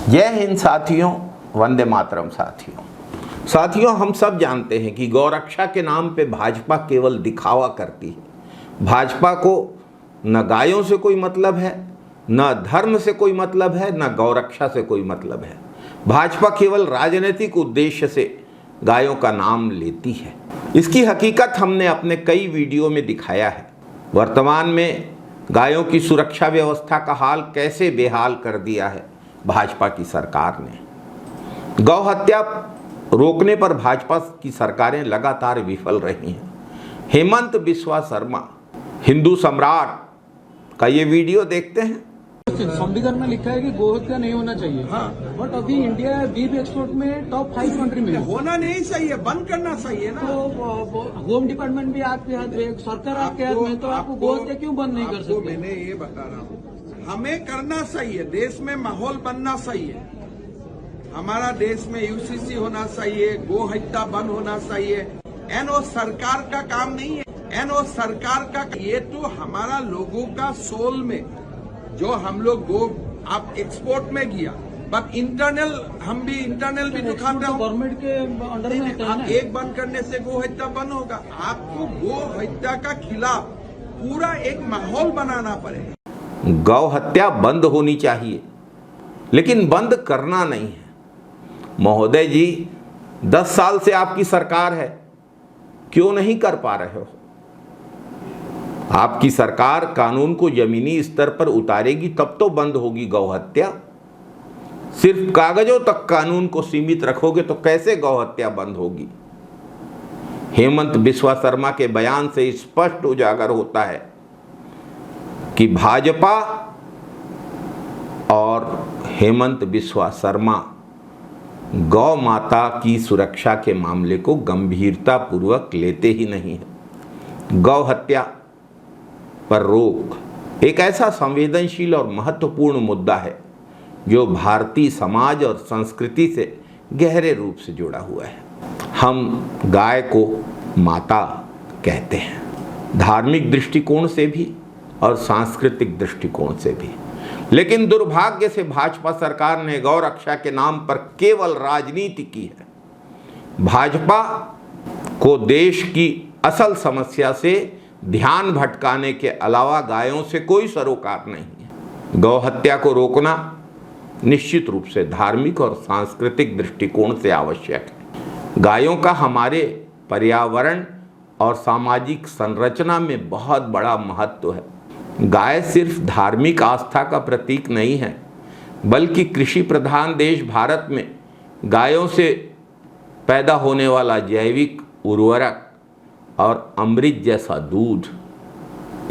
जय हिंद साथियों, वंदे मातरम साथियों, हम सब जानते हैं कि गौरक्षा के नाम पे भाजपा केवल दिखावा करती है। भाजपा को न गायों से कोई मतलब है, न धर्म से कोई मतलब है, न गौरक्षा से कोई मतलब है। भाजपा केवल राजनीतिक उद्देश्य से गायों का नाम लेती है। इसकी हकीकत हमने अपने कई वीडियो में दिखाया है। वर्तमान में गायों की सुरक्षा व्यवस्था का हाल कैसे बेहाल कर दिया है भाजपा की सरकार ने। गौ हत्या रोकने पर भाजपा की सरकारें लगातार विफल रही हैं। हेमंत बिस्वा शर्मा हिंदू सम्राट का ये वीडियो देखते हैं। संविधान में लिखा है कि गौ हत्या नहीं होना चाहिए। हाँ, बट अभी इंडिया बीफ एक्सपोर्ट में टॉप 5 कंट्री में होना नहीं चाहिए, बंद करना चाहिए ना। तो होम डिपार्टमेंट भी आपके हाथ में, सरकार आपके हाथ में, तो आपको गौ हत्या क्यों बंद नहीं कर सकते? मैंने ये बता रहा हूँ, हमें करना चाहिए, देश में माहौल बनना चाहिए। हमारा देश में यूसीसी होना चाहिए, गो हत्या बंद होना चाहिए। एनओ सरकार का काम नहीं है, एनओ सरकार का, ये तो हमारा लोगों का सोल में जो हम लोग गो आप एक्सपोर्ट में किया, बट इंटरनल हम भी इंटरनल भी दुकान रहे। गवर्नमेंट के अंडर में होता है ना। एक बंद करने से गो हत्या बंद होगा? आपको गो हत्या का खिलाफ पूरा एक माहौल बनाना पड़ेगा। गौ हत्या बंद होनी चाहिए, लेकिन बंद करना नहीं है। महोदय जी, 10 साल से आपकी सरकार है, क्यों नहीं कर पा रहे हो? आपकी सरकार कानून को जमीनी स्तर पर उतारेगी तब तो बंद होगी गौ हत्या। सिर्फ कागजों तक कानून को सीमित रखोगे तो कैसे गौ हत्या बंद होगी? हेमंत बिस्वा शर्मा के बयान से स्पष्ट उजागर होता है कि भाजपा और हेमंत बिस्वा शर्मा गौ माता की सुरक्षा के मामले को गंभीरता पूर्वक लेते ही नहीं है। गौ हत्या पर रोक एक ऐसा संवेदनशील और महत्वपूर्ण मुद्दा है जो भारतीय समाज और संस्कृति से गहरे रूप से जुड़ा हुआ है। हम गाय को माता कहते हैं, धार्मिक दृष्टिकोण से भी और सांस्कृतिक दृष्टिकोण से भी। लेकिन दुर्भाग्य से भाजपा सरकार ने गौ रक्षा के नाम पर केवल राजनीति की है। भाजपा को देश की असल समस्या से ध्यान भटकाने के अलावा गायों से कोई सरोकार नहीं है। गौ हत्या को रोकना निश्चित रूप से धार्मिक और सांस्कृतिक दृष्टिकोण से आवश्यक है। गायों का हमारे पर्यावरण और सामाजिक संरचना में बहुत बड़ा महत्व है। गाय सिर्फ धार्मिक आस्था का प्रतीक नहीं है, बल्कि कृषि प्रधान देश भारत में गायों से पैदा होने वाला जैविक उर्वरक और अमृत जैसा दूध,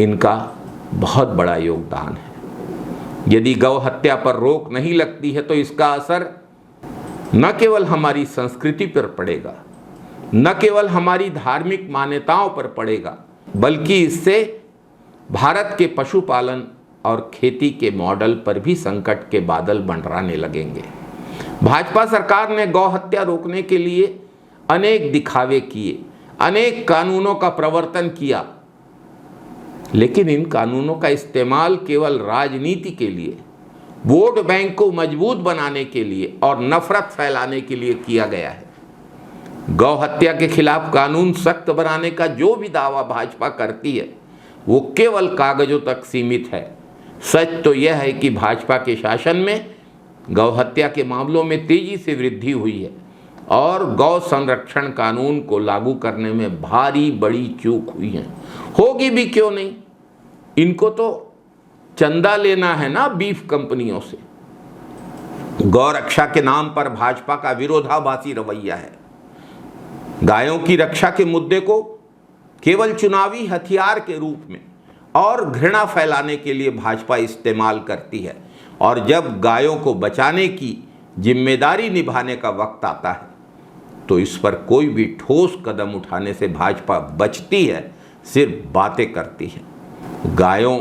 इनका बहुत बड़ा योगदान है। यदि गौ हत्या पर रोक नहीं लगती है तो इसका असर न केवल हमारी संस्कृति पर पड़ेगा, न केवल हमारी धार्मिक मान्यताओं पर पड़ेगा, बल्कि इससे भारत के पशुपालन और खेती के मॉडल पर भी संकट के बादल मंडराने लगेंगे। भाजपा सरकार ने गौ हत्या रोकने के लिए अनेक दिखावे किए, अनेक कानूनों का प्रवर्तन किया, लेकिन इन कानूनों का इस्तेमाल केवल राजनीति के लिए, वोट बैंक को मजबूत बनाने के लिए और नफरत फैलाने के लिए किया गया है। गौ हत्या के खिलाफ कानून सख्त बनाने का जो भी दावा भाजपा करती है वो केवल कागजों तक सीमित है। सच तो यह है कि भाजपा के शासन में गौ हत्या के मामलों में तेजी से वृद्धि हुई है और गौ संरक्षण कानून को लागू करने में भारी बड़ी चूक हुई है। होगी भी क्यों नहीं, इनको तो चंदा लेना है ना बीफ कंपनियों से। गौ रक्षा के नाम पर भाजपा का विरोधाभासी रवैया है। गायों की रक्षा के मुद्दे को केवल चुनावी हथियार के रूप में और घृणा फैलाने के लिए भाजपा इस्तेमाल करती है, और जब गायों को बचाने की जिम्मेदारी निभाने का वक्त आता है तो इस पर कोई भी ठोस कदम उठाने से भाजपा बचती है, सिर्फ बातें करती है। गायों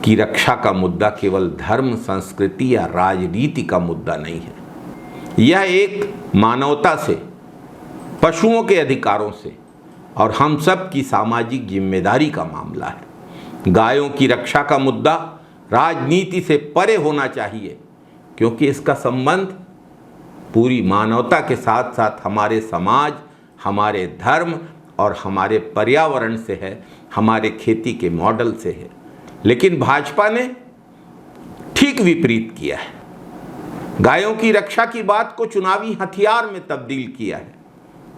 की रक्षा का मुद्दा केवल धर्म, संस्कृति या राजनीति का मुद्दा नहीं है। यह एक मानवता से, पशुओं के अधिकारों से और हम सब की सामाजिक जिम्मेदारी का मामला है। गायों की रक्षा का मुद्दा राजनीति से परे होना चाहिए, क्योंकि इसका संबंध पूरी मानवता के साथ साथ हमारे समाज, हमारे धर्म और हमारे पर्यावरण से है, हमारे खेती के मॉडल से है। लेकिन भाजपा ने ठीक विपरीत किया है। गायों की रक्षा की बात को चुनावी हथियार में तब्दील किया है,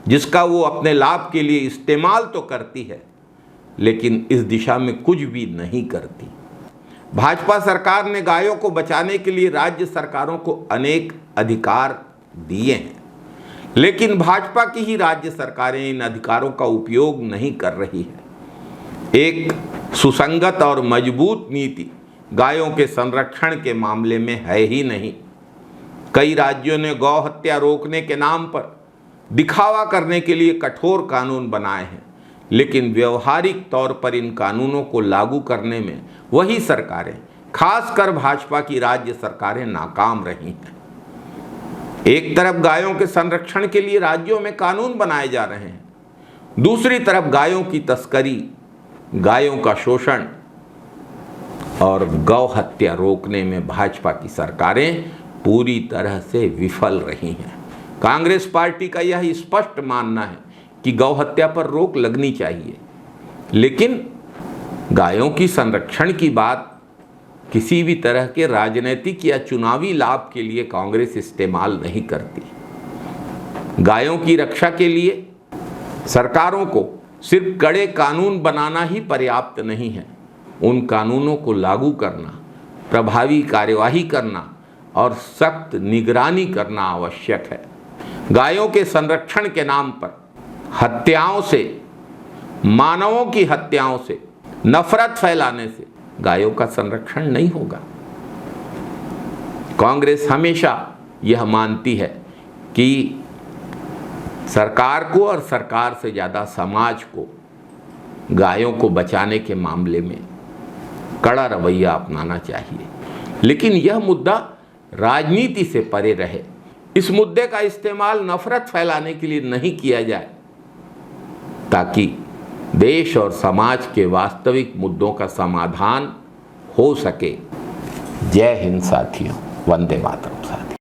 जिसका वो अपने लाभ के लिए इस्तेमाल तो करती है, लेकिन इस दिशा में कुछ भी नहीं करती। भाजपा सरकार ने गायों को बचाने के लिए राज्य सरकारों को अनेक अधिकार दिए हैं, लेकिन भाजपा की ही राज्य सरकारें इन अधिकारों का उपयोग नहीं कर रही है। एक सुसंगत और मजबूत नीति गायों के संरक्षण के मामले में है ही नहीं। कई राज्यों ने गौ हत्या रोकने के नाम पर दिखावा करने के लिए कठोर कानून बनाए हैं, लेकिन व्यवहारिक तौर पर इन कानूनों को लागू करने में वही सरकारें, खासकर भाजपा की राज्य सरकारें नाकाम रही हैं। एक तरफ गायों के संरक्षण के लिए राज्यों में कानून बनाए जा रहे हैं, दूसरी तरफ गायों की तस्करी, गायों का शोषण और गौ हत्या रोकने में भाजपा की सरकारें पूरी तरह से विफल रही हैं। कांग्रेस पार्टी का यह स्पष्ट मानना है कि गौ हत्या पर रोक लगनी चाहिए, लेकिन गायों की संरक्षण की बात किसी भी तरह के राजनीतिक या चुनावी लाभ के लिए कांग्रेस इस्तेमाल नहीं करती। गायों की रक्षा के लिए सरकारों को सिर्फ कड़े कानून बनाना ही पर्याप्त नहीं है, उन कानूनों को लागू करना, प्रभावी कार्यवाही करना और सख्त निगरानी करना आवश्यक है। गायों के संरक्षण के नाम पर हत्याओं से, मानवों की हत्याओं से, नफरत फैलाने से गायों का संरक्षण नहीं होगा। कांग्रेस हमेशा यह मानती है कि सरकार को और सरकार से ज़्यादा समाज को गायों को बचाने के मामले में कड़ा रवैया अपनाना चाहिए, लेकिन यह मुद्दा राजनीति से परे रहे। इस मुद्दे का इस्तेमाल नफरत फैलाने के लिए नहीं किया जाए, ताकि देश और समाज के वास्तविक मुद्दों का समाधान हो सके। जय हिंद साथियों, वंदे मातरम साथियों।